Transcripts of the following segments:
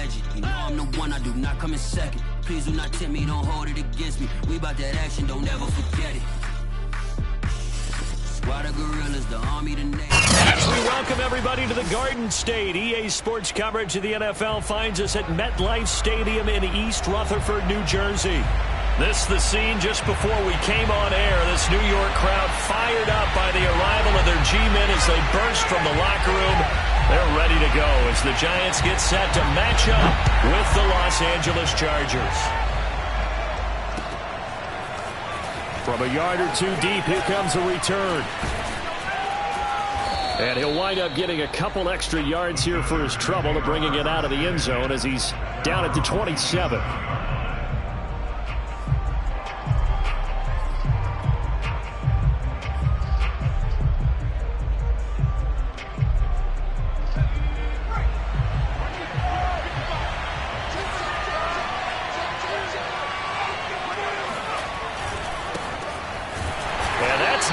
legend. You know I'm the one, I do not come in second. Please do not tempt me, don't hold it against me. We about that action, don't ever forget it. Squad of gorillas, the army, the nation. As we welcome everybody to the Garden State, EA Sports coverage of the NFL finds us at MetLife Stadium in East Rutherford, New Jersey. This the scene just before we came on air. This New York crowd fired up by the arrival of their G-men as they burst from the locker room. They're ready to go as the Giants get set to match up with the Los Angeles Chargers. From a yard or two deep, here comes a return. And he'll wind up getting a couple extra yards here for his trouble of bringing it out of the end zone as he's down at the 27.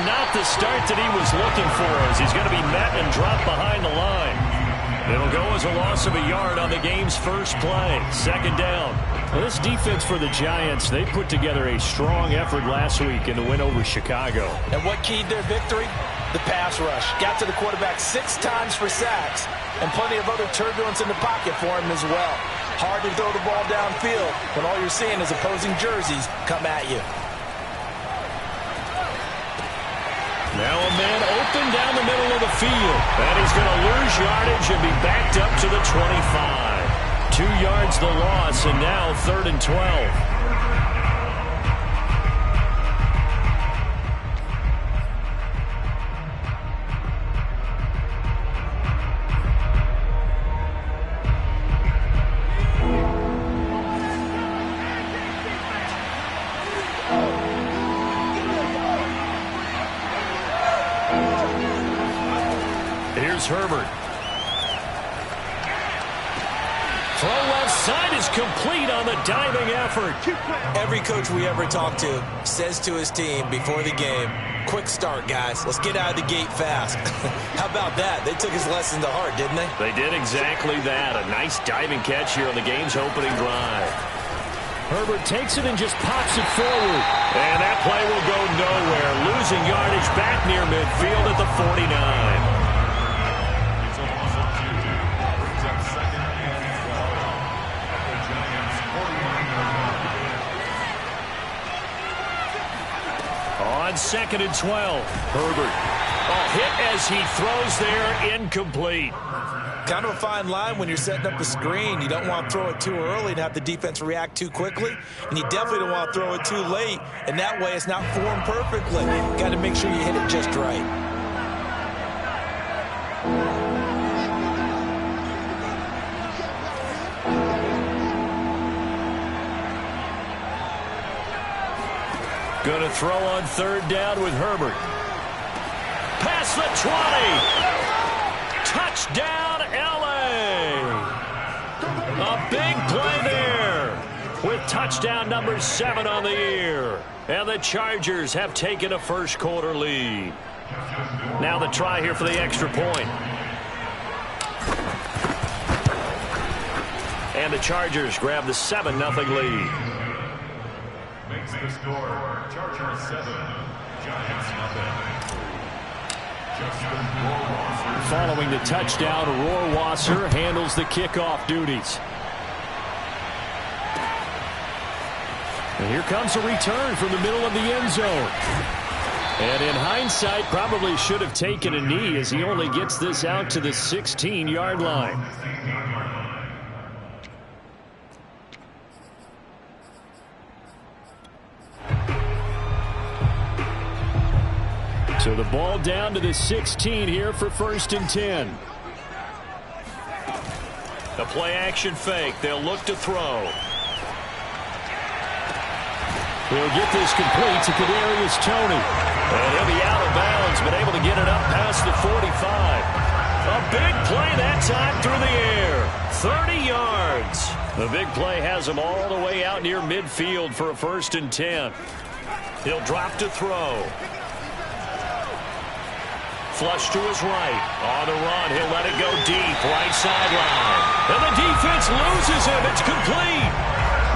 Not the start that he was looking for as he's going to be met and dropped behind the line. It'll go as a loss of a yard on the game's first play. Second down. Well, this defense for the Giants, they put together a strong effort last week in the win over Chicago. And what keyed their victory? The pass rush. Got to the quarterback 6 times for sacks and plenty of other turbulence in the pocket for him as well. Hard to throw the ball downfield when all you're seeing is opposing jerseys come at you. Now a man open down the middle of the field. And he's going to lose yardage and be backed up to the 25. 2 yards the loss, and now 3rd and 12. Herbert. Throw left side is complete on the diving effort. Every coach we ever talk to says to his team before the game, quick start, guys. Let's get out of the gate fast. How about that? They took his lesson to heart, didn't they? They did exactly that. A nice diving catch here on the game's opening drive. Herbert takes it and just pops it forward. And that play will go nowhere. Losing yardage back near midfield at the 49. On 2nd and 12, Herbert. A hit as he throws there, incomplete. Kind of a fine line when you're setting up a screen. You don't want to throw it too early and have the defense react too quickly. And you definitely don't want to throw it too late. And that way it's not formed perfectly. Got to make sure you hit it just right. Going to throw on 3rd down with Herbert. Past the 20. Touchdown, L.A. A big play there with touchdown number 7 on the year. And the Chargers have taken a first-quarter lead. Now the try here for the extra point. And the Chargers grab the 7-0 lead. Makes the score Chargers 7, Giants nothing. Following the touchdown, Rohrwasser handles the kickoff duties. And here comes a return from the middle of the end zone. And in hindsight, probably should have taken a knee as he only gets this out to the 16-yard line. So the ball down to the 16 here for 1st and 10. A play-action fake. They'll look to throw. He'll get this complete to Kadarius Toney. And he'll be out of bounds, but able to get it up past the 45. A big play that time through the air. 30 yards. The big play has him all the way out near midfield for a 1st and 10. He'll drop to throw. flush to his right. On the run, he'll let it go deep, right sideline. And the defense loses him. It's complete.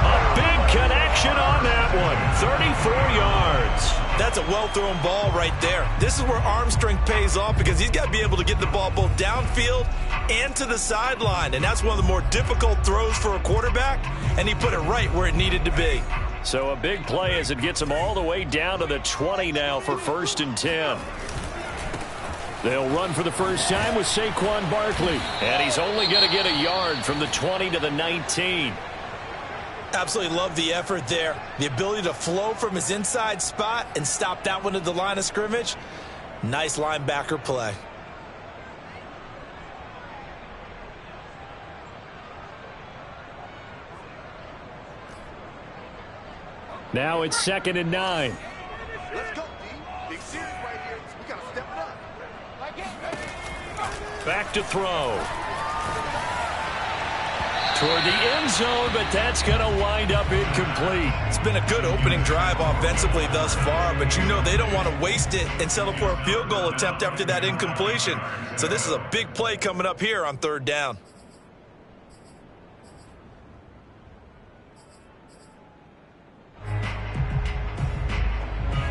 A big connection on that one. 34 yards. That's a well-thrown ball right there. This is where arm strength pays off because he's got to be able to get the ball both downfield and to the sideline. And that's one of the more difficult throws for a quarterback, and he put it right where it needed to be. So a big play as it gets him all the way down to the 20 now for 1st and 10. They'll run for the first time with Saquon Barkley. And he's only going to get a yard from the 20 to the 19. Absolutely love the effort there. The ability to flow from his inside spot and stop that one at the line of scrimmage. Nice linebacker play. Now it's 2nd and 9. Let's go, D. Big series right here. We got to step it up. Back to throw. Toward the end zone, but that's going to wind up incomplete. It's been a good opening drive offensively thus far, but you know they don't want to waste it and settle for a field goal attempt after that incompletion. So this is a big play coming up here on 3rd down.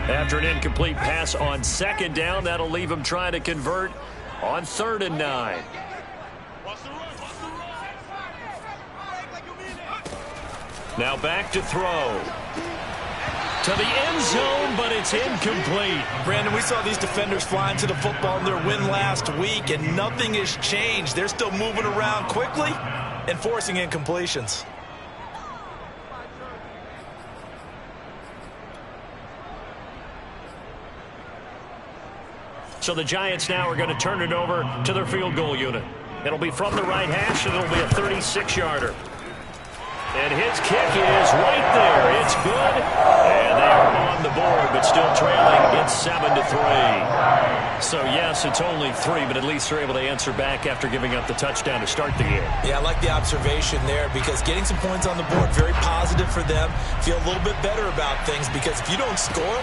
After an incomplete pass on 2nd down, that'll leave him trying to convert on 3rd and 9. Now back to throw. To the end zone, but it's incomplete. Brandon, we saw these defenders flying to the football in their win last week, and nothing has changed. They're still moving around quickly and forcing incompletions. So the Giants now are going to turn it over to their field goal unit. It'll be from the right hash, and it'll be a 36-yarder. And his kick is right there. It's good. And they are on the board, but still trailing. It's 7-3. So, yes, it's only 3, but at least they're able to answer back after giving up the touchdown to start the game. Yeah, I like the observation there because getting some points on the board, very positive for them. Feel a little bit better about things because if you don't score,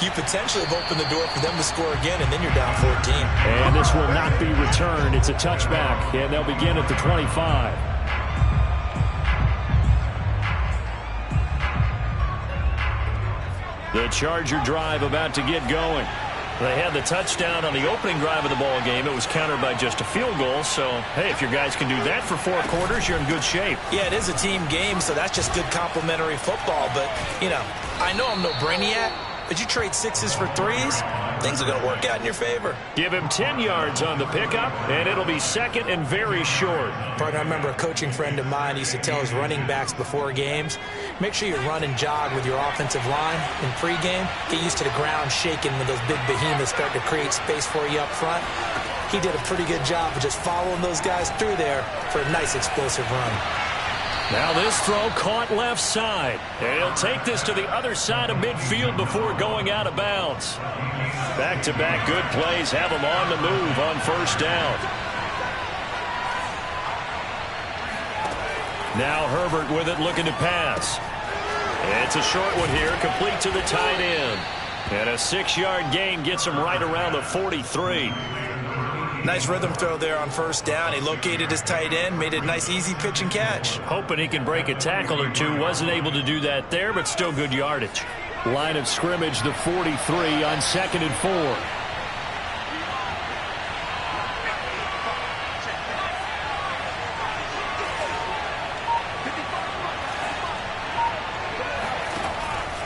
you potentially have opened the door for them to score again, and then you're down 14. And this will not be returned. It's a touchback, and they'll begin at the 25. The Charger drive about to get going. They had the touchdown on the opening drive of the ball game. It was countered by just a field goal. So, hey, if your guys can do that for 4 quarters, you're in good shape. Yeah, it is a team game, so that's just good complimentary football. But, you know, I know I'm no brainiac, but you trade 6s for 3s, things are going to work out in your favor. Give him 10 yards on the pickup, and it'll be 2nd and very short. Partner, I remember a coaching friend of mine used to tell his running backs before games, make sure you run and jog with your offensive line in pregame. Get used to the ground shaking when those big behemoths start to create space for you up front. He did a pretty good job of just following those guys through there for a nice explosive run. Now this throw caught left side. And he'll take this to the other side of midfield before going out of bounds. Back-to-back good plays have him on the move on 1st down. Now Herbert with it looking to pass. It's a short one here, complete to the tight end. And a 6-yard gain gets him right around the 43. Nice rhythm throw there on 1st down. He located his tight end, made a nice easy pitch and catch. Hoping he can break a tackle or two. Wasn't able to do that there, but still good yardage. Line of scrimmage, the 43 on 2nd and 4.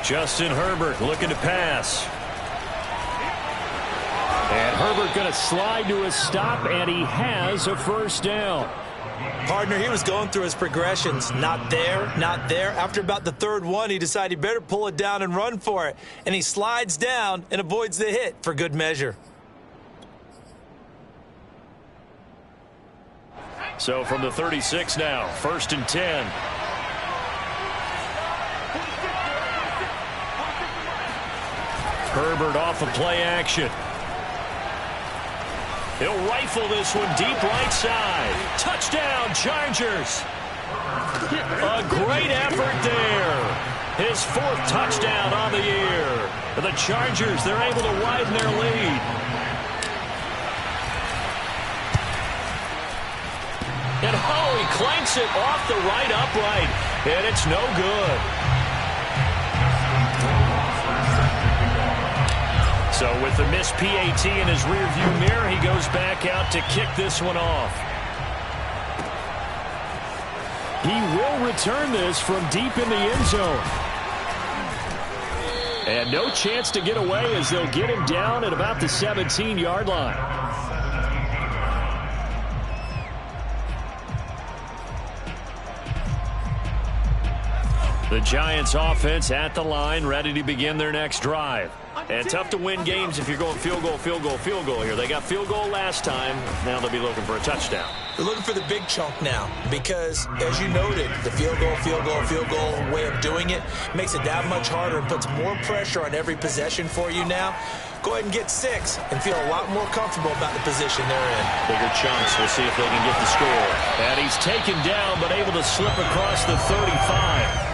Justin Herbert looking to pass. And Herbert going to slide to a stop, and he has a 1st down. Partner, he was going through his progressions. Not there, not there. After about the 3rd one, he decided he better pull it down and run for it. And he slides down and avoids the hit for good measure. So from the 36 now, 1st and 10. Herbert off of play action. He'll rifle this one deep right side. Touchdown, Chargers. A great effort there. His 4th touchdown on the year. The Chargers, they're able to widen their lead. And oh, he clanks it off the right upright. And it's no good. So with the missed PAT in his rearview mirror, he goes back out to kick this one off. He will return this from deep in the end zone. And no chance to get away as they'll get him down at about the 17-yard line. The Giants offense at the line, ready to begin their next drive. And tough to win games if you're going field goal, field goal, field goal here. They got field goal last time. Now they'll be looking for a touchdown. They're looking for the big chunk now because, as you noted, the field goal way of doing it makes it that much harder and puts more pressure on every possession for you now. Go ahead and get 6 and feel a lot more comfortable about the position they're in. Bigger chunks. We'll see if they can get the score. And he's taken down but able to slip across the 35.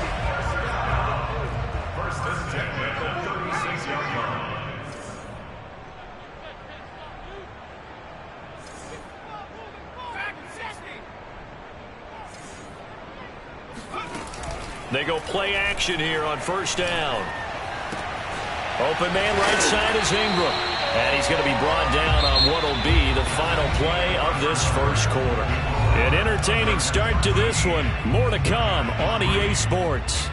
They go play action here on first down. Open man right side is Ingram. And he's going to be brought down on what will be the final play of this first quarter. An entertaining start to this one. More to come on EA Sports.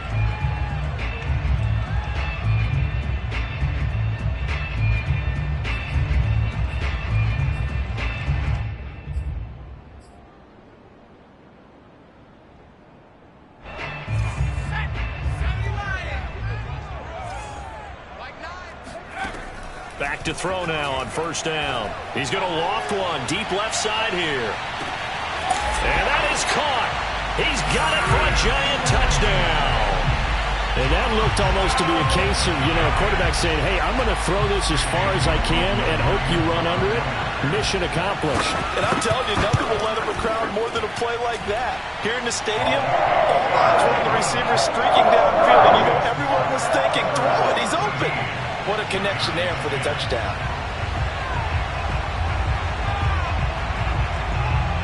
Back to throw now on first down. He's going to loft one deep left side here. And that is caught. He's got it for a Giant touchdown. And that looked almost to be a case of, a quarterback saying, hey, I'm going to throw this as far as I can and hope you run under it. Mission accomplished. And I'm telling you, nothing will let him a crowd more than a play like that. Here in the stadium, all eyes were on the receiver streaking downfield, and everyone was thinking, throw it, he's open. What a connection there for the touchdown.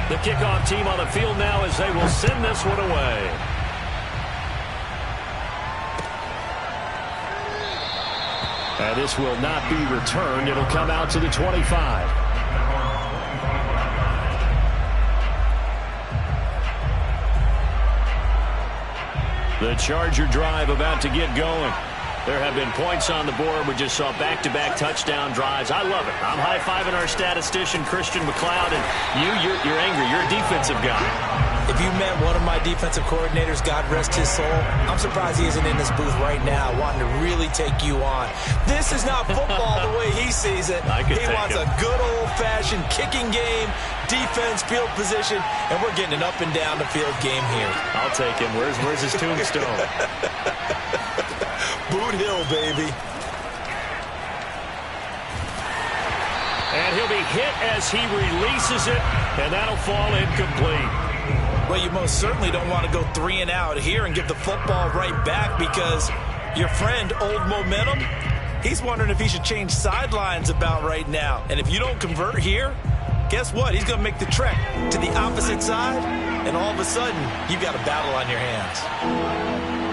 The kickoff team on the field now as they will send this one away. And this will not be returned. It'll come out to the 25. The Charger drive about to get going. There have been points on the board. We just saw back-to-back touchdown drives. I love it. I'm high-fiving our statistician, Christian McLeod, and you're angry. You're a defensive guy. If you met one of my defensive coordinators, God rest his soul, I'm surprised he isn't in this booth right now wanting to really take you on. This is not football the way he sees it. He wants a good old-fashioned kicking game, defense, field position, and we're getting an up and down the field game here. I'll take him. Where's his tombstone? Boot Hill, baby. And he'll be hit as he releases it, and that'll fall incomplete. Well, you most certainly don't want to go 3 and out here and give the football right back because your friend, Old Momentum, he's wondering if he should change sidelines about right now. And if you don't convert here, guess what? He's going to make the trek to the opposite side, and all of a sudden, you've got a battle on your hands.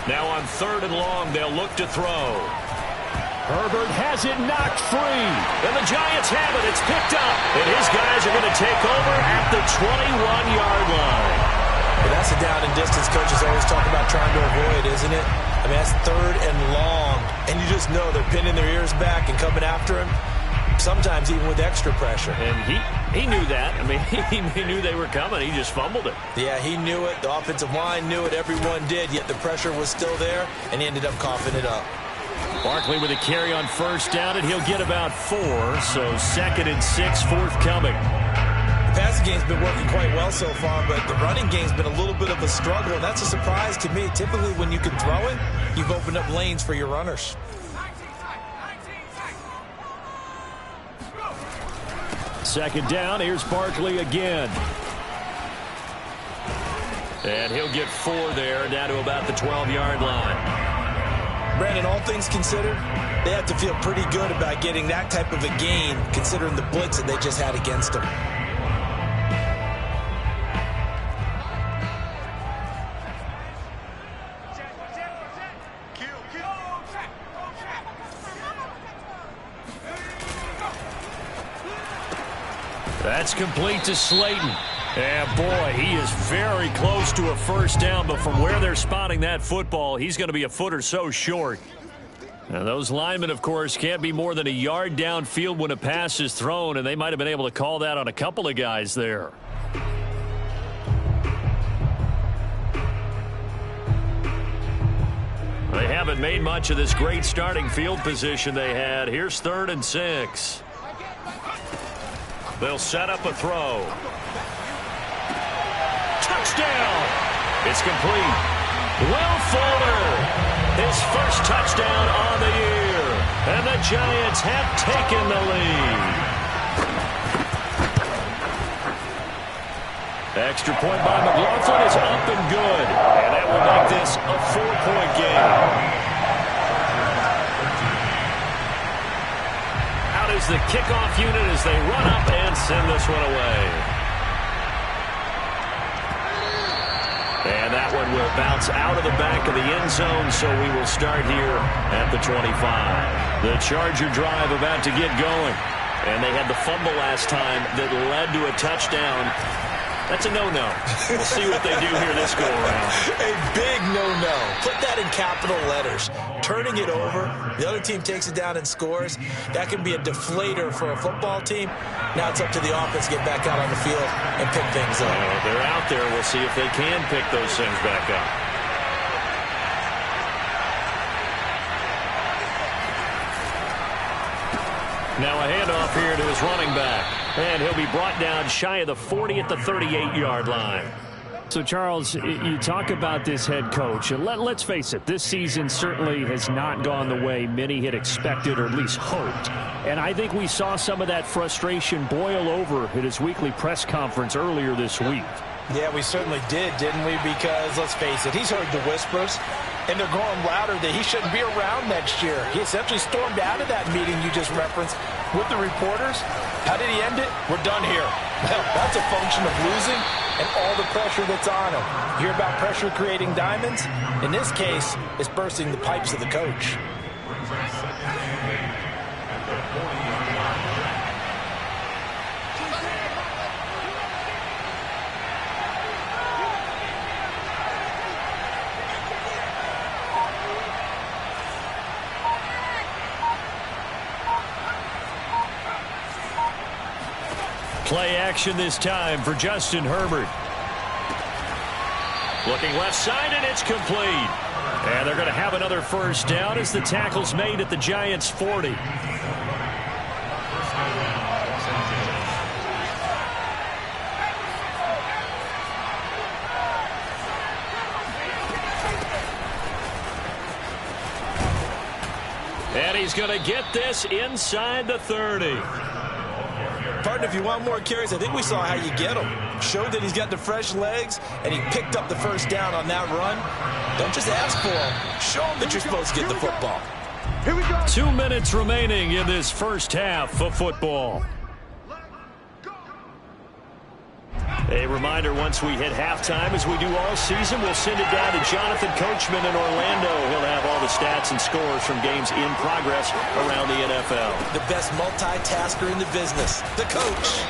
Now on 3rd and long, they'll look to throw. Herbert has it knocked free. And the Giants have it. It's picked up. And his guys are going to take over at the 21-yard line. Well, that's a down and distance coaches always talk about trying to avoid, isn't it? I mean, that's 3rd and long. And you just know they're pinning their ears back and coming after him. Sometimes even with extra pressure. And he knew that. I mean, he knew they were coming. He just fumbled it. Yeah, he knew it. The offensive line knew it. Everyone did. Yet the pressure was still there, and he ended up coughing it up. Barkley with a carry on first down, and he'll get about 4. So 2nd and 6 forthcoming. The passing game's been working quite well so far, but the running game's been a little bit of a struggle. And that's a surprise to me. Typically, when you can throw it, you've opened up lanes for your runners. Second down, here's Barkley again. And he'll get 4 there, down to about the 12-yard line. Brandon, all things considered, they have to feel pretty good about getting that type of a gain, considering the blitz that they just had against them. That's complete to Slayton. And boy, he is very close to a first down, but from where they're spotting that football, he's going to be a foot or so short. Now, those linemen, of course, can't be more than a yard downfield when a pass is thrown, and they might have been able to call that on a couple of guys there. They haven't made much of this great starting field position they had. Here's 3rd and 6. They'll set up a throw. Touchdown! It's complete. Will Fuller, his first touchdown on the year. And the Giants have taken the lead. Extra point by McLaughlin is up and good. And that will make this a 4-point game. Out is the kickoff unit as they run up and send this one away. And that one will bounce out of the back of the end zone, so we will start here at the 25. The Charger drive about to get going. And they had the fumble last time that led to a touchdown. That's a no-no. We'll see what they do here this go-around. A big no-no. Put that in capital letters. Turning it over, the other team takes it down and scores. That can be a deflator for a football team. Now it's up to the offense to get back out on the field and pick things up. They're out there. We'll see if they can pick those things back up. Now a handoff here to his running back. And he'll be brought down shy of the 40 at the 38-yard line. So, Charles, you talk about this head coach. And let's face it, this season certainly has not gone the way many had expected or at least hoped. And I think we saw some of that frustration boil over at his weekly press conference earlier this week. Yeah, we certainly did, didn't we? Because, let's face it, he's heard the whispers, and they're growing louder that he shouldn't be around next year. He essentially stormed out of that meeting you just referenced with the reporters. How did he end it? We're done here. Well, that's a function of losing and all the pressure that's on him. You hear about pressure creating diamonds? In this case, it's bursting the pipes of the coach. Play action this time for Justin Herbert. Looking left side, and it's complete. And they're going to have another first down as the tackle's made at the Giants' 40. And he's going to get this inside the 30. Partner, if you want more carries, I think we saw how you get them. Showed that he's got the fresh legs, and he picked up the first down on that run. Don't just ask for him. Show him that you're supposed to get the football. Here we go. 2 minutes remaining in this first half of football. A reminder, once we hit halftime, as we do all season, we'll send it down to Jonathan Coachman in Orlando. He'll have all the stats and scores from games in progress around the NFL. The best multitasker in the business, the coach.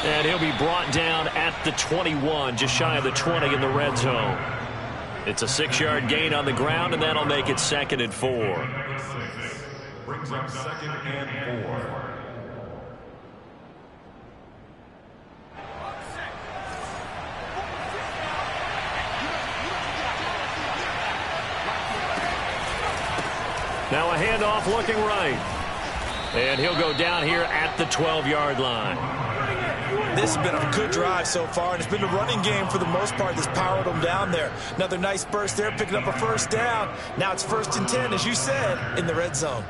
And he'll be brought down at the 21, just shy of the 20 in the red zone. It's a 6-yard gain on the ground, and that'll make it 2nd and 4. Brings up 2nd and 4. Now a handoff looking right. And he'll go down here at the 12-yard line. This has been a good drive so far, and it's been a running game for the most part that's powered them down there. Another nice burst there, picking up a first down. Now it's 1st and 10, as you said, in the red zone.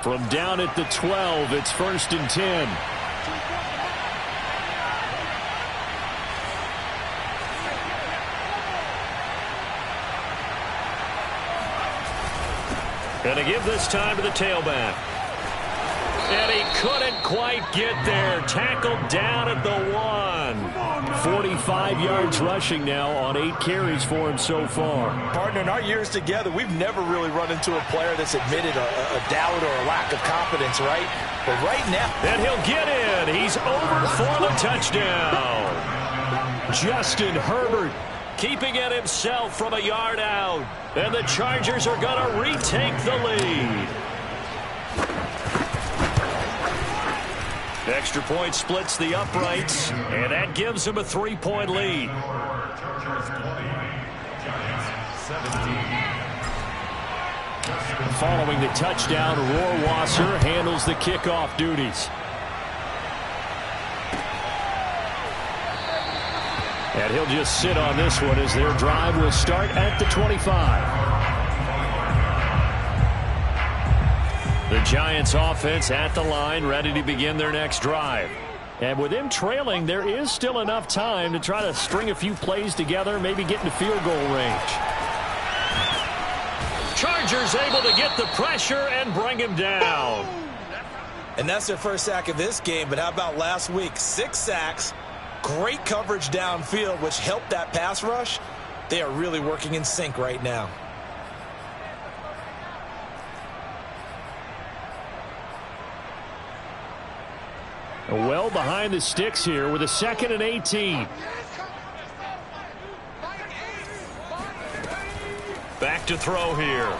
From down at the 12, it's 1st and 10. And to give this time to the tailback. And he couldn't quite get there. Tackled down at the 1. 45 yards rushing now on 8 carries for him so far. Partner, in our years together, we've never really run into a player that's admitted a doubt or a lack of confidence, right? But right now... And he'll get in. He's over for the touchdown. Justin Herbert keeping it himself from a yard out. And the Chargers are going to retake the lead. Extra point splits the uprights, and that gives them a 3-point lead. Following the touchdown, Rohrwasser handles the kickoff duties. And he'll just sit on this one as their drive will start at the 25. The Giants offense at the line, ready to begin their next drive. And with them trailing, there is still enough time to try to string a few plays together, maybe get into field goal range. Chargers able to get the pressure and bring him down. And that's their first sack of this game, but how about last week? 6 sacks, great coverage downfield, which helped that pass rush. They are really working in sync right now. Well behind the sticks here with a 2nd and 18. Back to throw here.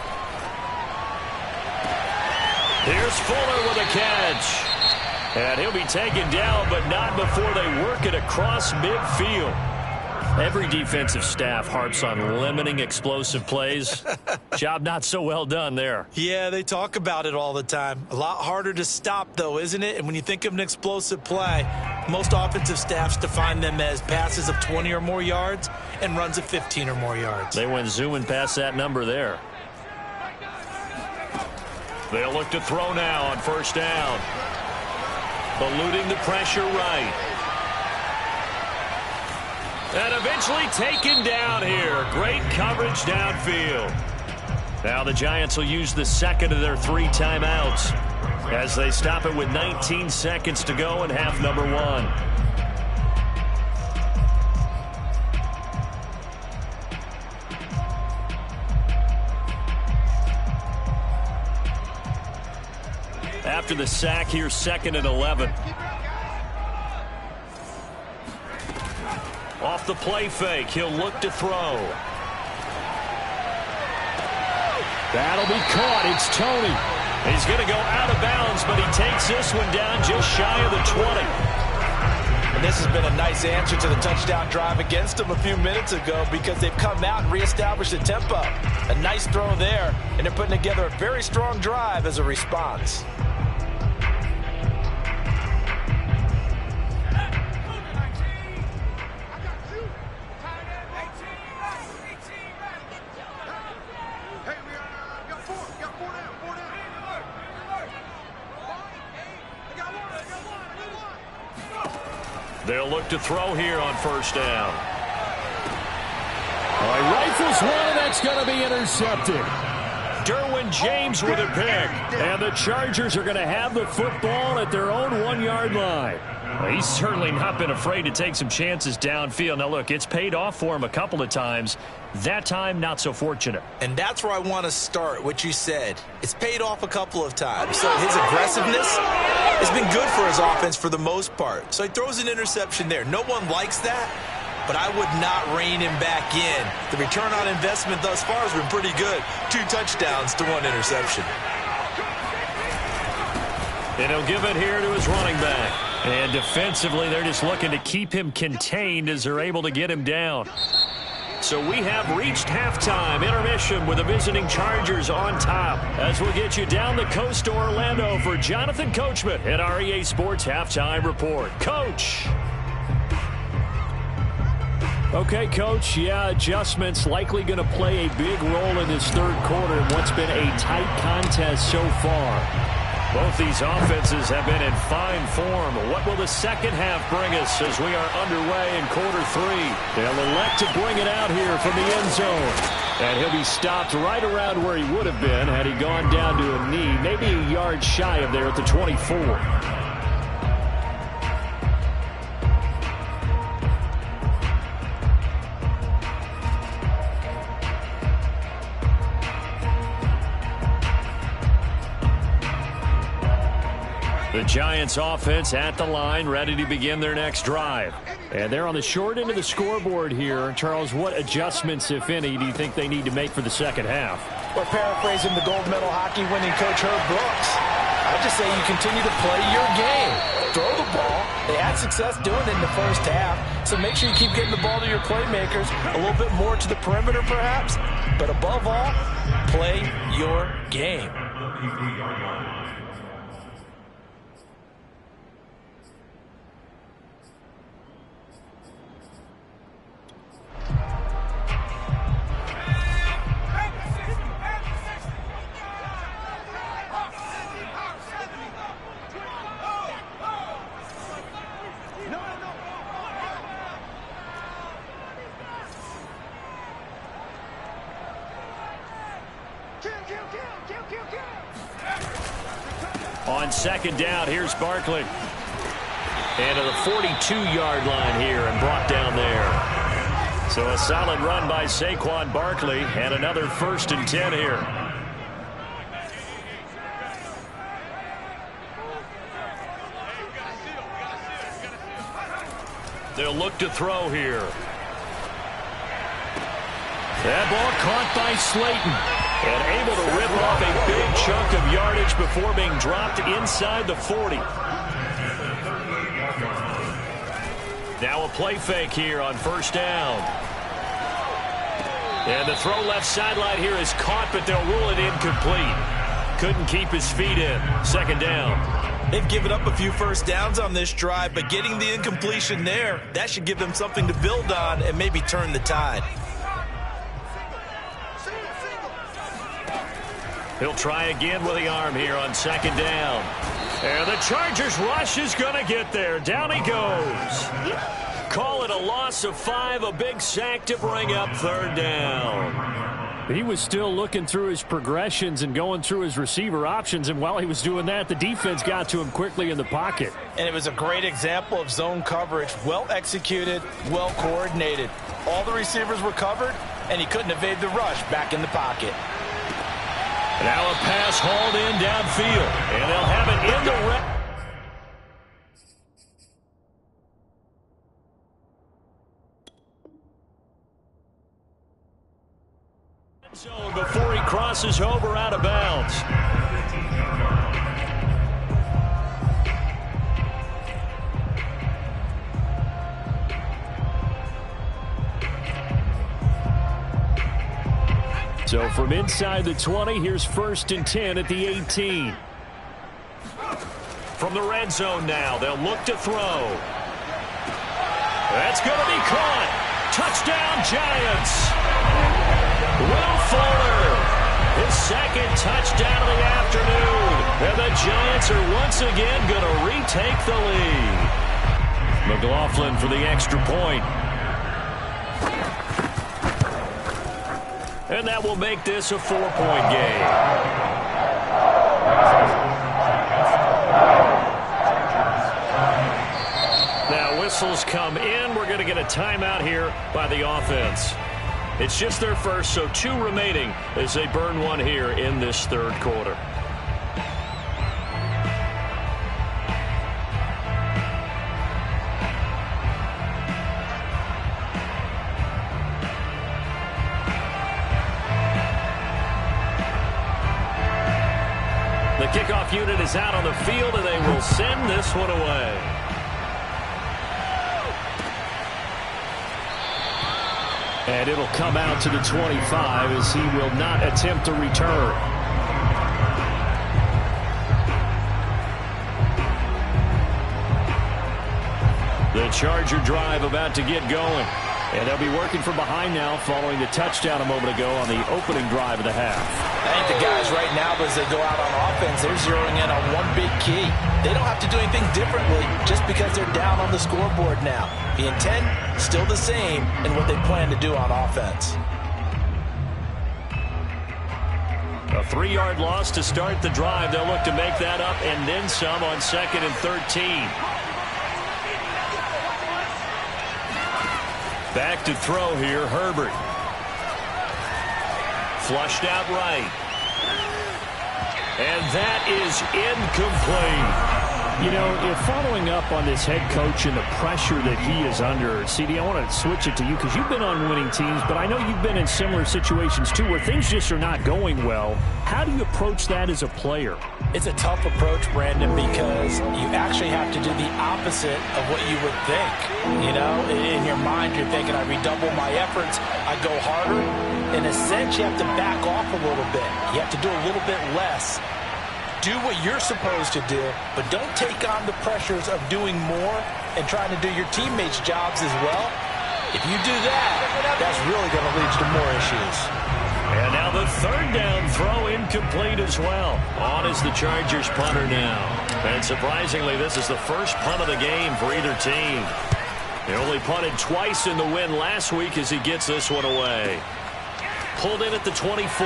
Here's Fuller with a catch. And he'll be taken down, but not before they work it across midfield. Every defensive staff harps on limiting explosive plays. Job not so well done there. Yeah, they talk about it all the time. A lot harder to stop, though, isn't it? And when you think of an explosive play, most offensive staffs define them as passes of 20 or more yards and runs of 15 or more yards. They went zooming past that number there. They'll look to throw now on first down. Eluding the pressure right. And eventually taken down here. Great coverage downfield. Now the Giants will use the second of their 3 timeouts as they stop it with 19 seconds to go in half number 1. After the sack, here's 2nd and 11. Off the play fake, he'll look to throw. That'll be caught. It's Toney. He's going to go out of bounds, but he takes this one down just shy of the 20. And this has been a nice answer to the touchdown drive against them a few minutes ago because they've come out and reestablished the tempo. A nice throw there, and they're putting together a very strong drive as a response. They'll look to throw here on first down. He rifles one, and that's going to be intercepted. Derwin James with a pick. And the Chargers are going to have the football at their own 1-yard line. Well, he's certainly not been afraid to take some chances downfield. Now, look, it's paid off for him a couple of times. That time, not so fortunate. And that's where I want to start, what you said. It's paid off a couple of times. So his aggressiveness has been good for his offense for the most part. So he throws an interception there. No one likes that, but I would not rein him back in. The return on investment thus far has been pretty good. 2 touchdowns to 1 interception. And he'll give it here to his running back. And defensively, they're just looking to keep him contained as they're able to get him down. So we have reached halftime intermission with the visiting Chargers on top. As we'll get you down the coast to Orlando for Jonathan Coachman at our EA Sports Halftime Report. Coach. Okay, Coach, adjustments likely going to play a big role in this third quarter in what's been a tight contest so far. Both these offenses have been in fine form. What will the second half bring us as we are underway in quarter 3? They'll elect to bring it out here from the end zone. And he'll be stopped right around where he would have been had he gone down to a knee, maybe a yard shy of there at the 24. The Giants offense at the line, ready to begin their next drive. And they're on the short end of the scoreboard here. Charles, what adjustments, if any, do you think they need to make for the second half? We're paraphrasing the gold medal hockey winning coach Herb Brooks. I just say you continue to play your game. Throw the ball. They had success doing it in the first half, so make sure you keep getting the ball to your playmakers, a little bit more to the perimeter perhaps, but above all, play your game. On second down, here's Barkley. And to the 42-yard line here and brought down there. So a solid run by Saquon Barkley and another 1st and 10 here. They'll look to throw here. That ball caught by Slayton. And able to rip off a big chunk of yardage before being dropped inside the 40. Now a play fake here on 1st down. And the throw left sideline here is caught, but they'll rule it incomplete. Couldn't keep his feet in. 2nd down. They've given up a few first downs on this drive, but getting the incompletion there, that should give them something to build on and maybe turn the tide. He'll try again with the arm here on 2nd down. And the Chargers rush is going to get there. Down he goes. Call it a loss of 5, a big sack to bring up 3rd down. He was still looking through his progressions and going through his receiver options, and while he was doing that, the defense got to him quickly in the pocket. And it was a great example of zone coverage. Well executed, well coordinated. All the receivers were covered, and he couldn't evade the rush back in the pocket. Now a pass hauled in downfield, and they'll have it in the red zone before he crosses over out of bounds. So from inside the 20, here's 1st and 10 at the 18. From the red zone now, they'll look to throw. That's going to be caught. Touchdown, Giants. Will Fuller, his 2nd touchdown of the afternoon. And the Giants are once again going to retake the lead. McLaughlin for the extra point. And that will make this a 4-point game. Now whistles come in. We're going to get a timeout here by the offense. It's just their first, so 2 remaining as they burn one here in this 3rd quarter. The kickoff unit is out on the field, and they will send this one away. And it'll come out to the 25 as he will not attempt to return. The Charger drive about to get going. And they'll be working from behind now following the touchdown a moment ago on the opening drive of the half. I think the guys right now, as they go out on offense, they're zeroing in on one big key. They don't have to do anything differently just because they're down on the scoreboard now. The intent, still the same in what they plan to do on offense. 3-yard loss to start the drive. They'll look to make that up and then some on 2nd and 13. Back to throw here, Herbert. Flushed out right. And that is incomplete. You know, if following up on this head coach and the pressure that he is under, CD, I want to switch it to you because you've been on winning teams, but I know you've been in similar situations too where things just are not going well. How do you approach that as a player? It's a tough approach, Brandon, because you actually have to do the opposite of what you would think. You know, in your mind, you're thinking, I redouble my efforts, I go harder. In a sense, you have to back off a little bit. You have to do a little bit less. Do what you're supposed to do, but don't take on the pressures of doing more and trying to do your teammates' jobs as well. If you do that, that's really going to lead to more issues. And now the 3rd down throw incomplete as well. On is the Chargers punter now. And surprisingly, this is the first punt of the game for either team. He only punted twice in the win last week as he gets this one away. Pulled in at the 24.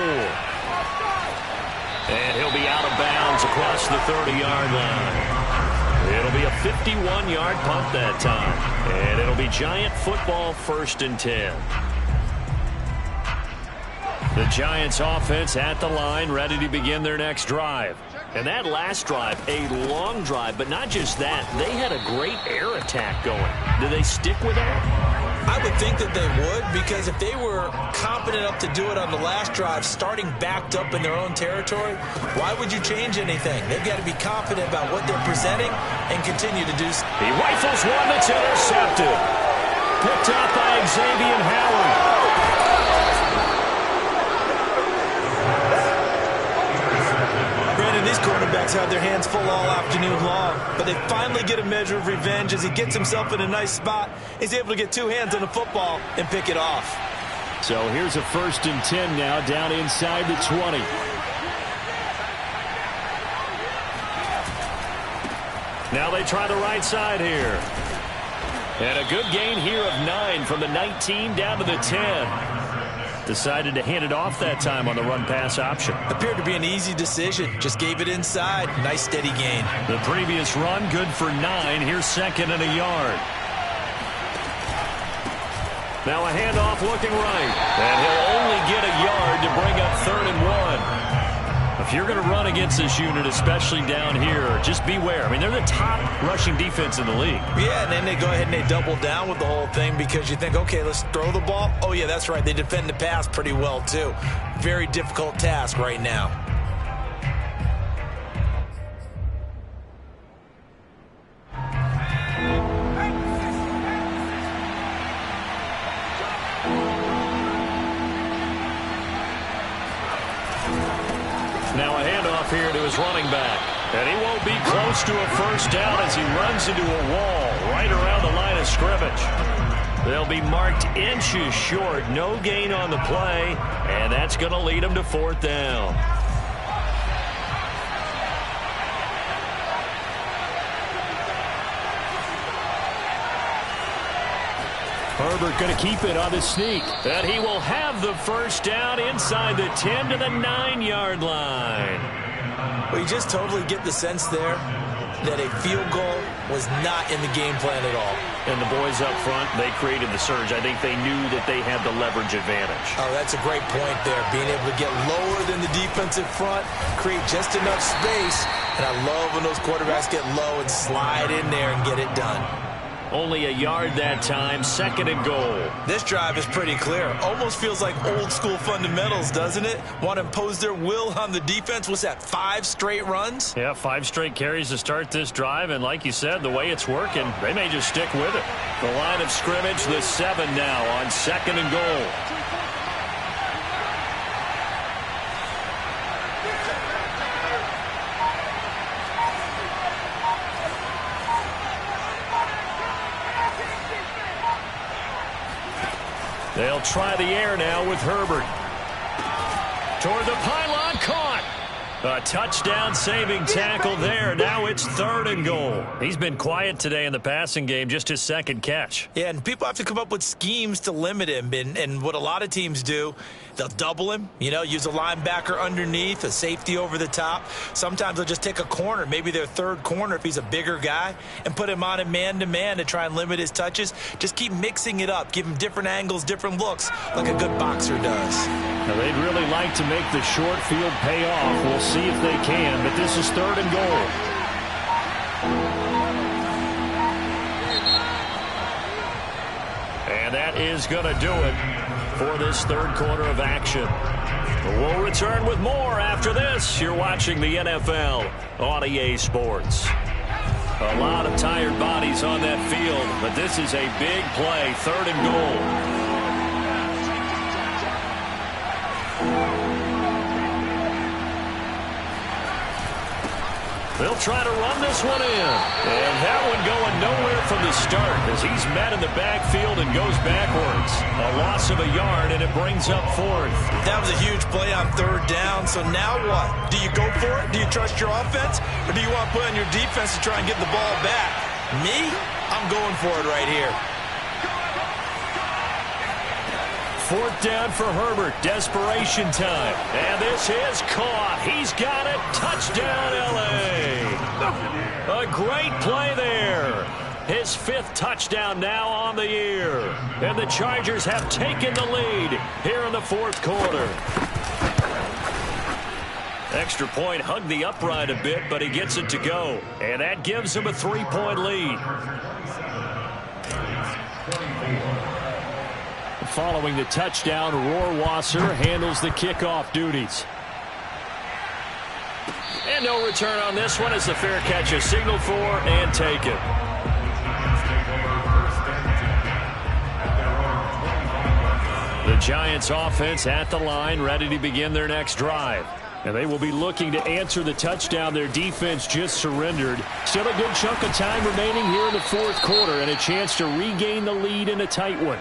And he'll be out of bounds across the 30-yard line. It'll be a 51-yard punt that time. And it'll be Giant football 1st and 10. The Giants offense at the line, ready to begin their next drive. And that last drive, a long drive, but not just that. They had a great air attack going. Do they stick with that? I would think that they would, because if they were competent enough to do it on the last drive, starting backed up in their own territory, why would you change anything? They've got to be confident about what they're presenting and continue to do so. He rifles one that's intercepted. Picked up by Xavier Howard. These quarterbacks have their hands full all afternoon long, but they finally get a measure of revenge as he gets himself in a nice spot. He's able to get 2 hands on the football and pick it off. So here's a 1st and 10 now, down inside the 20. Now they try the right side here. And a good gain here of 9 from the 19 down to the 10. Decided to hand it off that time on the run-pass option. Appeared to be an easy decision. Just gave it inside. Nice, steady gain. The previous run, good for 9. Here's 2nd and a yard. Now a handoff looking right. And he'll only get a yard to bring up 3rd and 1. If you're going to run against this unit, especially down here, just beware. I mean, they're the top rushing defense in the league. Yeah, and then they go ahead and they double down with the whole thing because you think, okay, let's throw the ball. Oh, yeah, that's right. They defend the pass pretty well, too. Very difficult task right now. Now a handoff here to his running back. And he won't be close to a 1st down as he runs into a wall right around the line of scrimmage. They'll be marked inches short. No gain on the play. And that's going to lead him to 4th down. Herbert going to keep it on the sneak. And he will have the 1st down inside the 10 to the 9-yard line. Well, you just totally get the sense there that a field goal was not in the game plan at all. And the boys up front, they created the surge. I think they knew that they had the leverage advantage. Oh, that's a great point there. Being able to get lower than the defensive front, create just enough space. And I love when those quarterbacks get low and slide in there and get it done. Only a yard that time, 2nd and goal. This drive is pretty clear. Almost feels like old school fundamentals, doesn't it? Want to impose their will on the defense. What's that, 5 straight runs? Yeah, 5 straight carries to start this drive. And like you said, the way it's working, they may just stick with it. The line of scrimmage, the 7 now on 2nd and goal. They'll try the air now with Herbert. Toward the pylon, caught. A touchdown-saving tackle there. Now it's 3rd and goal. He's been quiet today in the passing game, just his 2nd catch. Yeah, and people have to come up with schemes to limit him. And what a lot of teams do, they'll double him, use a linebacker underneath, a safety over the top. Sometimes they'll just take a corner, maybe their 3rd corner if he's a bigger guy, and put him on a man-to-man to try and limit his touches. Just keep mixing it up. Give him different angles, different looks, like a good boxer does. Now, they'd really like to make the short field pay off. We'll see if they can, but this is 3rd and goal. And that is going to do it for this 3rd quarter of action. We'll return with more after this. You're watching the NFL on EA Sports. A lot of tired bodies on that field, but this is a big play, 3rd and goal. They'll try to run this one in. And that one going nowhere from the start as he's met in the backfield and goes backwards. A loss of a yard, and it brings up 4th. That was a huge play on 3rd down. So now what? Do you go for it? Do you trust your offense? Or do you want to put on your defense to try and get the ball back? Me? I'm going for it right here. 4th down for Herbert. Desperation time. And this is caught. He's got it. Touchdown, L.A. A great play there. His 5th touchdown now on the year. And the Chargers have taken the lead here in the 4th quarter. Extra point hugged the upright a bit, but he gets it to go. And that gives him a 3-point lead. Following the touchdown, Rohrwasser handles the kickoff duties. And no return on this one as the fair catch is signaled for and taken. The Giants offense at the line, ready to begin their next drive. And they will be looking to answer the touchdown their defense just surrendered. Still a good chunk of time remaining here in the 4th quarter and a chance to regain the lead in a tight one.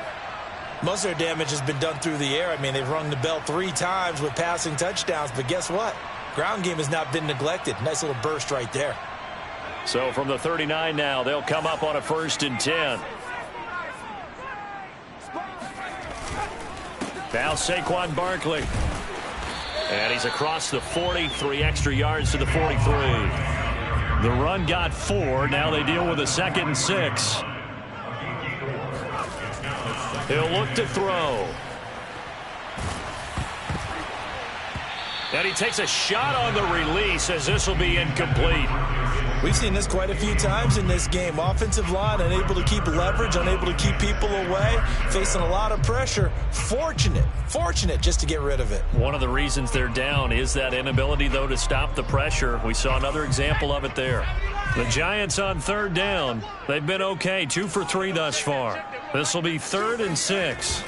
Most of their damage has been done through the air. I mean, they've rung the bell 3 times with passing touchdowns, but guess what? Ground game has not been neglected. Nice little burst right there. So from the 39 now, they'll come up on a 1st and 10. Now Saquon Barkley. And he's across the 40, 3 extra yards to the 43. The run got 4. Now they deal with a 2nd and 6. He'll look to throw. And he takes a shot on the release as this will be incomplete. We've seen this quite a few times in this game. Offensive line unable to keep leverage, unable to keep people away, facing a lot of pressure. Fortunate just to get rid of it. One of the reasons they're down is that inability, though, to stop the pressure. We saw another example of it there. The Giants on 3rd down. They've been okay, 2 for 3 thus far. This will be 3rd and 6.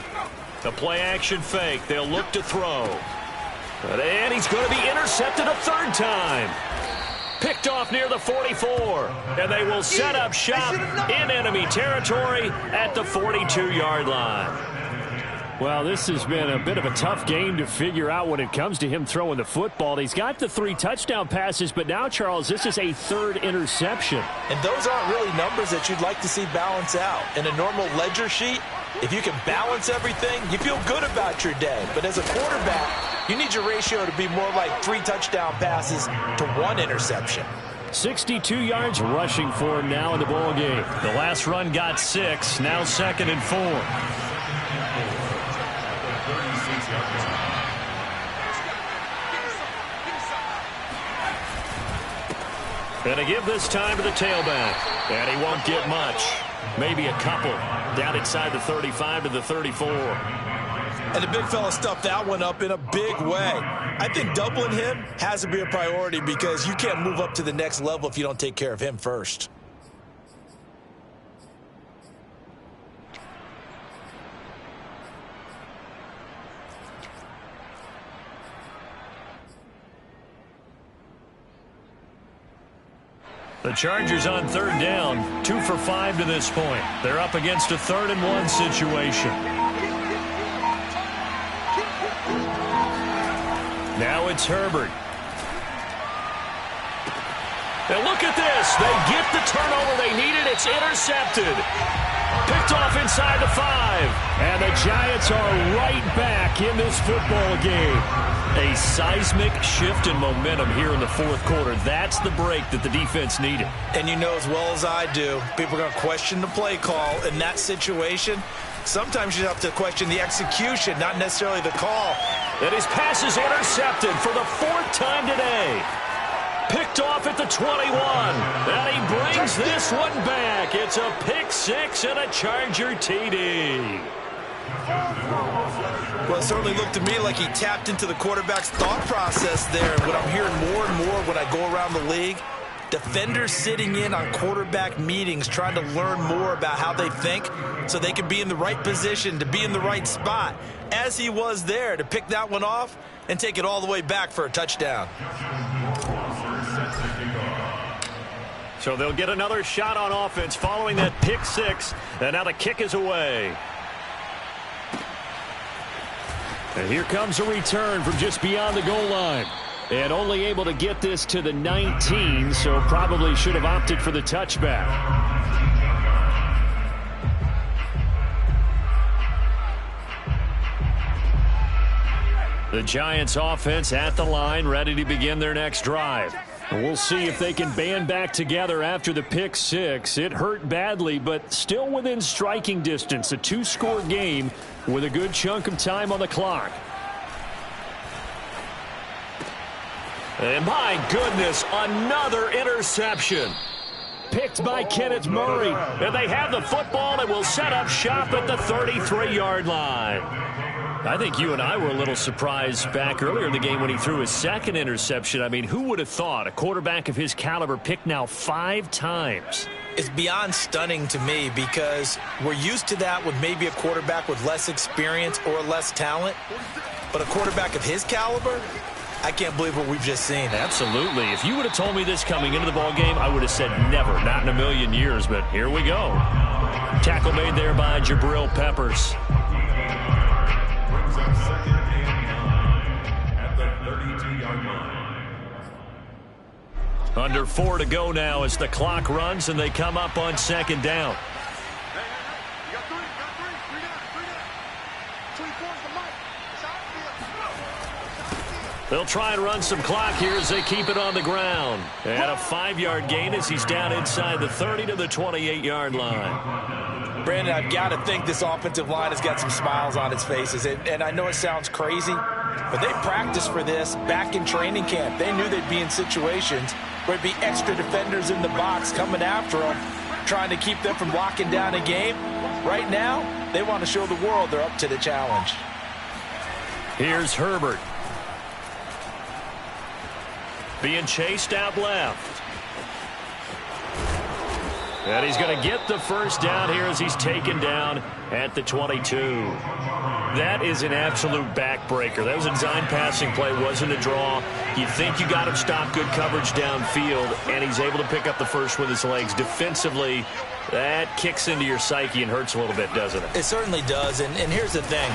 The play-action fake. They'll look to throw. And he's going to be intercepted a 3rd time. Picked off near the 44. And they will set up shop in enemy territory at the 42-yard line. Well, this has been a bit of a tough game to figure out when it comes to him throwing the football. He's got the 3 touchdown passes, but now, Charles, this is a 3rd interception. And those aren't really numbers that you'd like to see balance out. In a normal ledger sheet, if you can balance everything, you feel good about your day. But as a quarterback, you need your ratio to be more like 3 touchdown passes to 1 interception. 62 yards rushing for him now in the ball game. The last run got 6, now 2nd and 4. And a give this time to the tailback. And he won't get much. Maybe a couple. Down inside the 35 to the 34. And the big fella stuffed that one up in a big way. I think doubling him has to be a priority because you can't move up to the next level if you don't take care of him first. The Chargers on 3rd down, 2 for 5 to this point. They're up against a 3rd and 1 situation. Now it's Herbert. And look at this. They get the turnover they needed. It's intercepted. Picked off inside the 5. And the Giants are right back in this football game. A seismic shift in momentum here in the fourth quarter. That's the break that the defense needed. And you know as well as I do, people are going to question the play call in that situation. Sometimes you have to question the execution, not necessarily the call. And his pass is intercepted for the 4th time today. Picked off at the 21. And he brings this one back. It's a pick 6 and a Charger TD. Well, it certainly looked to me like he tapped into the quarterback's thought process there. And what I'm hearing more and more when I go around the league, defenders sitting in on quarterback meetings trying to learn more about how they think so they can be in the right position, to be in the right spot, as he was there to pick that one off and take it all the way back for a touchdown. So they'll get another shot on offense following that pick 6. And now the kick is away. And here comes a return from just beyond the goal line. And only able to get this to the 19, so probably should have opted for the touchback. The Giants offense at the line, ready to begin their next drive. We'll see if they can band back together after the pick 6. It hurt badly, but still within striking distance. A 2-score game with a good chunk of time on the clock. And my goodness, another interception. Picked by Kenneth Murray. And they have the football and will set up shop at the 33-yard line. I think you and I were a little surprised back earlier in the game when he threw his 2nd interception. I mean, who would have thought a quarterback of his caliber picked now 5 times? It's beyond stunning to me because we're used to that with maybe a quarterback with less experience or less talent. But a quarterback of his caliber, I can't believe what we've just seen. Absolutely. If you would have told me this coming into the ball game, I would have said never, not in a million years. But here we go. Tackle made there by Jabril Peppers. Under 4 to go now as the clock runs and they come up on 2nd down. They'll try and run some clock here as they keep it on the ground. And a 5-yard gain as he's down inside the 30 to the 28-yard line. Brandon, I've got to think this offensive line has got some smiles on its faces. And I know it sounds crazy, but they practiced for this back in training camp. They knew they'd be in situations where there'd be extra defenders in the box coming after them, trying to keep them from locking down a game. Right now, they want to show the world they're up to the challenge. Here's Herbert. Being chased out left. And he's going to get the first down here as he's taken down at the 22. That is an absolute backbreaker. That was a design passing play, wasn't a draw. You think you got him stopped, good coverage downfield, and he's able to pick up the first with his legs. Defensively, that kicks into your psyche and hurts a little bit, doesn't it? It certainly does, and here's the thing.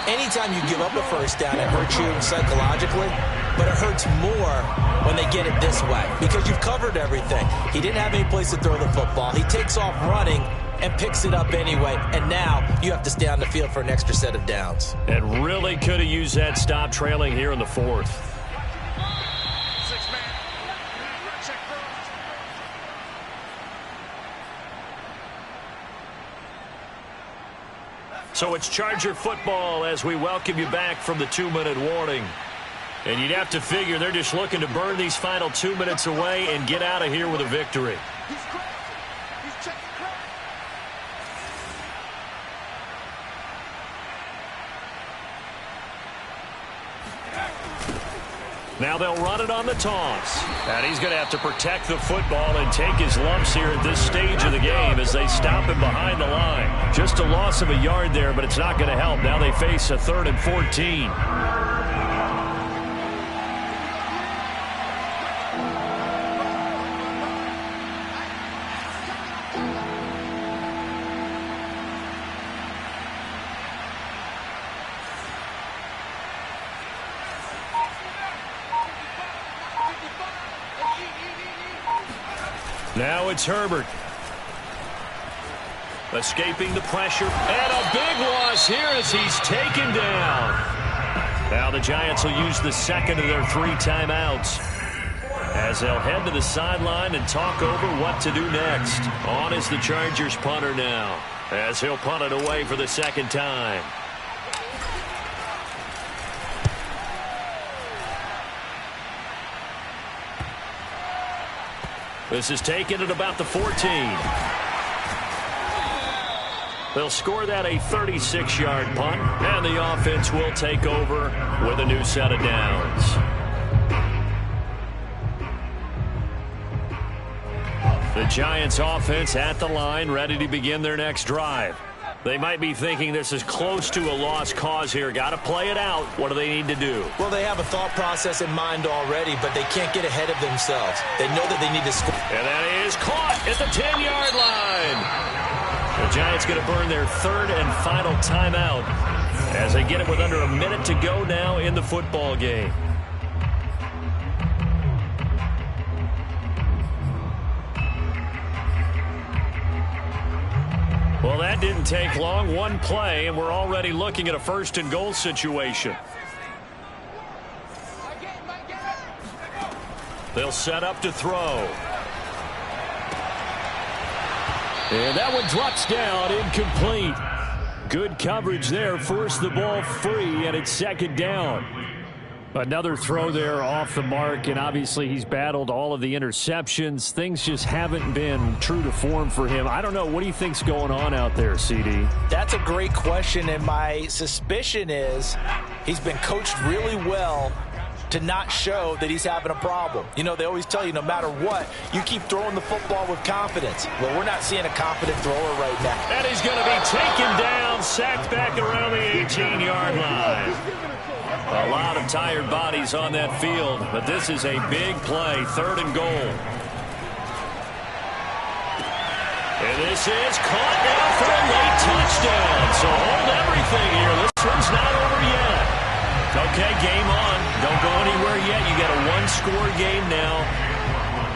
Anytime you give up a first down, it hurts you psychologically, but it hurts more when they get it this way because you've covered everything. He didn't have any place to throw the football. He takes off running and picks it up anyway, and now you have to stay on the field for an extra set of downs. And really could have used that stop trailing here in the 4th. So it's Charger football as we welcome you back from the 2-minute warning. And you'd have to figure they're just looking to burn these final 2 minutes away and get out of here with a victory. Now they'll run it on the toss. And he's going to have to protect the football and take his lumps here at this stage of the game as they stop him behind the line. Just a loss of a yard there, but it's not going to help. Now they face a 3rd and 14. Now it's Herbert. Escaping the pressure. And a big loss here as he's taken down. Now the Giants will use the second of their 3 timeouts, as they'll head to the sideline and talk over what to do next. On is the Chargers punter now, as he'll punt it away for the second time. This is taken at about the 14. They'll score that a 36-yard punt, and the offense will take over with a new set of downs. The Giants offense at the line, ready to begin their next drive. They might be thinking this is close to a lost cause here. Got to play it out. What do they need to do? Well, they have a thought process in mind already, but they can't get ahead of themselves. They know that they need to score. And that is caught at the 10-yard line. The Giants going to burn their 3rd and final timeout as they get it with under a minute to go now in the football game. Well, that didn't take long. One play, and we're already looking at a 1st and goal situation. They'll set up to throw. And that one drops down, incomplete. Good coverage there, forced the ball free, and it's 2nd down. Another throw there off the mark, and obviously he's battled all of the interceptions. Things just haven't been true to form for him. I don't know. What do you think's going on out there, CD? That's a great question, and my suspicion is he's been coached really well to not show that he's having a problem. You know, they always tell you no matter what, you keep throwing the football with confidence. Well, we're not seeing a confident thrower right now. And he's going to be taken down, sacked back around the 18-yard line. A lot of tired bodies on that field, but this is a big play, 3rd and goal. And this is caught now for a late touchdown. So hold everything here. This one's not over yet. Okay, game on. Don't go anywhere yet. You got a 1-score game now.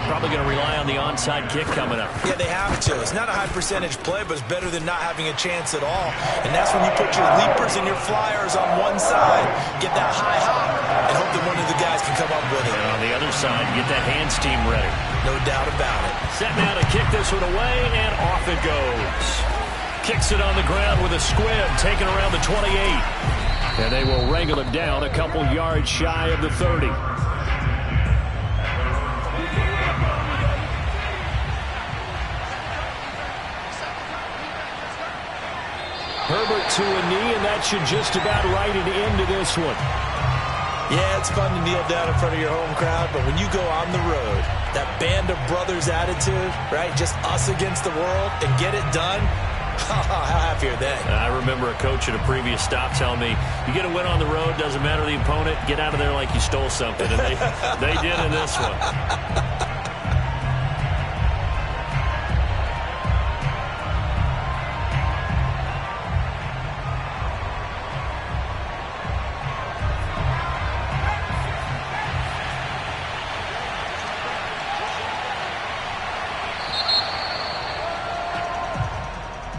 Probably going to rely on the onside kick coming up. Yeah, they have to. It's not a high percentage play, but it's better than not having a chance at all. And that's when you put your leapers and your flyers on one side, get that high hop, and hope that one of the guys can come up with it. And on the other side, get that hands team ready. No doubt about it. Set now to kick this one away, and off it goes. Kicks it on the ground with a squib, taken around the 28. And they will wrangle it down a couple yards shy of the 30. Herbert to a knee, and that should just about write it into this one. Yeah, it's fun to kneel down in front of your home crowd, but when you go on the road, that band of brothers attitude, right, just us against the world, and get it done, how happy are they? I remember a coach at a previous stop telling me, you get a win on the road, doesn't matter the opponent, get out of there like you stole something. And they did in this one.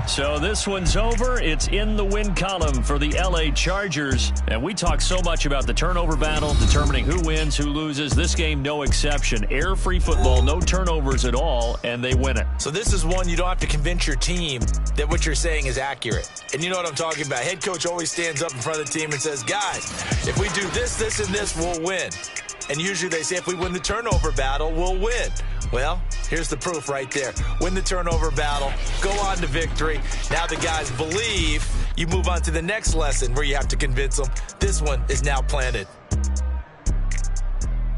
So this one's over. It's in the win column for the LA Chargers. And we talk so much about the turnover battle, determining who wins, who loses. This game, no exception. Air-free football, no turnovers at all, and they win it. So this is one you don't have to convince your team that what you're saying is accurate. And you know what I'm talking about. Head coach always stands up in front of the team and says, guys, if we do this, this, and this, we'll win. And usually they say if we win the turnover battle, we'll win. Well, here's the proof right there. Win the turnover battle, go on to victory. Now the guys believe. You move on to the next lesson where you have to convince them. This one is now planted.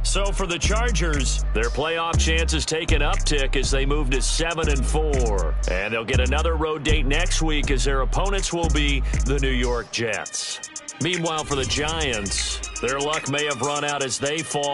So for the Chargers, their playoff chances take an uptick as they move to 7-4. And they'll get another road date next week as their opponents will be the New York Jets. Meanwhile, for the Giants, their luck may have run out as they fall